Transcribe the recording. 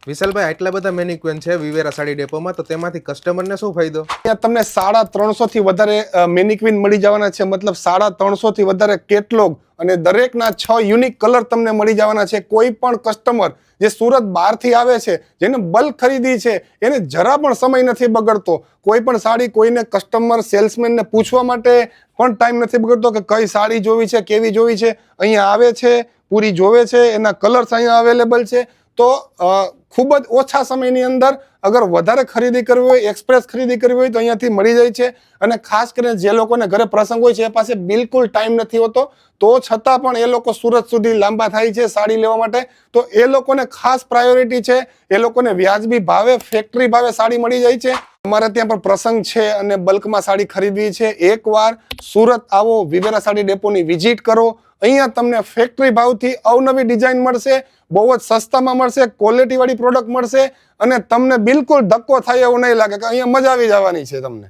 વિશાલભાઈ આટલા બધા મેનિક્વેન છે વિવેરા સાડી ડેપોમાં, તો તેમાંથી કસ્ટમરને શું ફાયદો? ત્યાં તમને 350 થી વધારે મેનિક્વિન મળી જવાના છે, મતલબ 350 થી વધારે કેટલોગ અને દરેકના 6 યુનિક કલર તમને મળી જવાના છે. કોઈ પણ કસ્ટમર જે સુરત બહારથી આવે છે, જેને બલ્ક ખરીદી છે, એને જરા પણ સમય નથી બગડતો. કોઈ પણ સાડી કોઈને કસ્ટમર સેલ્સમેનને પૂછવા માટે પણ ટાઈમ નથી બગડતો કે કઈ સાડી જોવી છે, કેવી જોવી છે. અહીંયા આવે છે, પૂરી જોવે છે, એના કલર્સ અહીંયા અવેલેબલ છે. તો ખૂબ જ ઓછા સમયની અંદર અગર વધારે ખરીદી કરવી હોય, એક્સપ્રેસ ખરીદી કરવી હોય તો અહીંયાથી મળી જાય છે. અને ખાસ કરીને જે લોકોને ઘરે પ્રસંગ હોય છે એ પાસે બિલકુલ ટાઈમ નથી હોતો, તો છતાં પણ એ લોકો સુરત સુધી લાંબા થાય છે સાડી લેવા માટે. તો એ લોકોને ખાસ પ્રાયોરિટી છે, એ લોકોને વ્યાજબી ભાવે ફેક્ટરી ભાવે સાડી મળી જાય છે. અમારે ત્યાં પણ પ્રસંગ છે અને બલ્કમાં સાડી ખરીદવી છે, એકવાર સુરત આવો, વિવેરા સાડી ડેપોની વિઝિટ કરો. અહીંયા તમને ફેક્ટરી ભાવથી અવનવી ડિઝાઇન મળશે, બહુ જ સસ્તામાં મળશે, ક્વોલિટી વાળી પ્રોડક્ટ મળશે અને તમને બિલકુલ ધક્કો થાય એવું નહીં લાગે કે અહીંયા મજા આવી જવાની છે તમને.